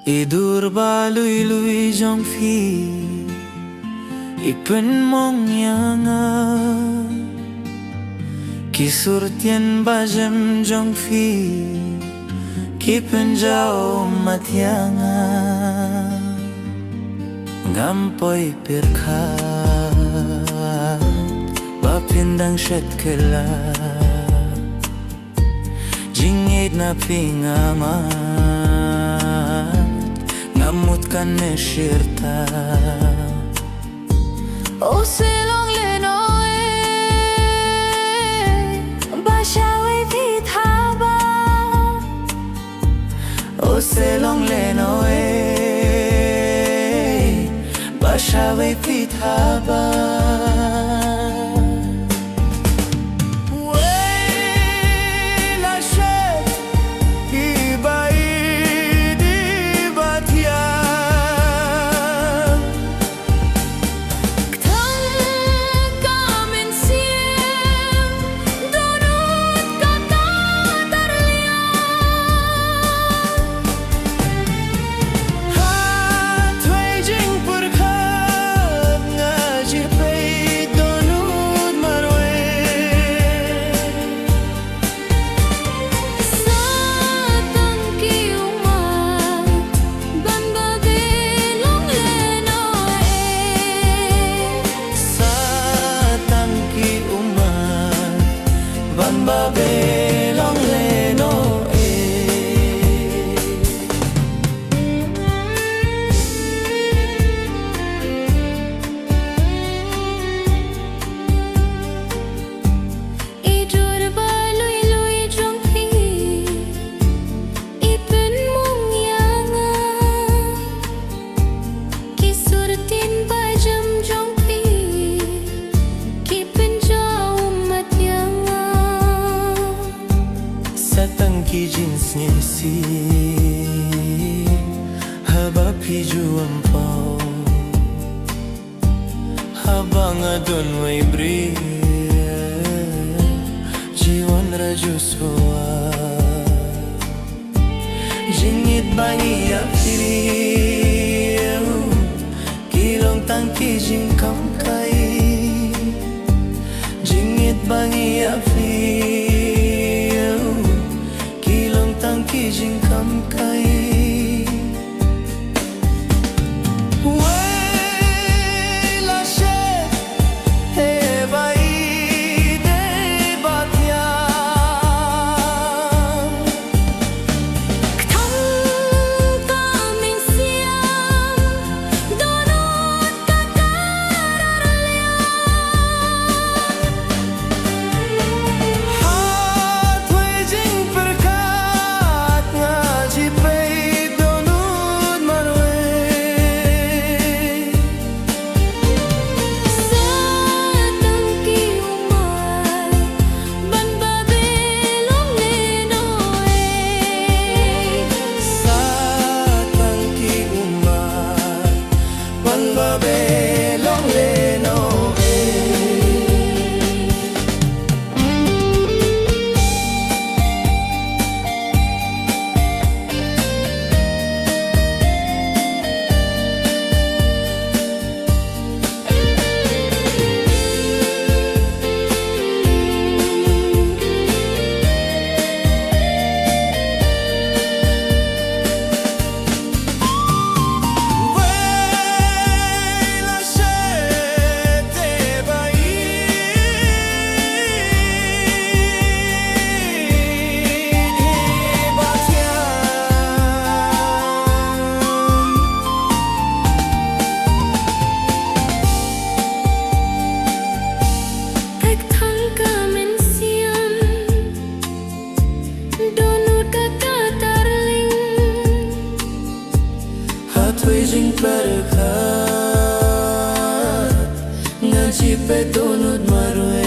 Dur Ba LuiJong phi Pynmong yanga Kisurtien ba LuiJong phi Kipenjao matyanga Ngampoy pirkat Bapindang shetkela Jingid na pingaman Ngamut ka ne shirta O silong lenoe Bashawe vithaba O selong lenoe Bashawe vithaba Babelong leno Dur Ba LuiJong phi Pynmong yanga Kisurtin ba LuiJong phi Kipenjao matyanga Satang ki jeans si Haba piju ampaw Habang adon way bri Jiwan rajuswa Jingit bangi apiri Kilong tangki jingkam kai Jingit bangi apiri Tangki jingkam kai Way la she he bai de batya Thang ka min siam donut ka kararlian Ha thoi jing perka Babelong leno Jing perkat ngaji pe donut marwe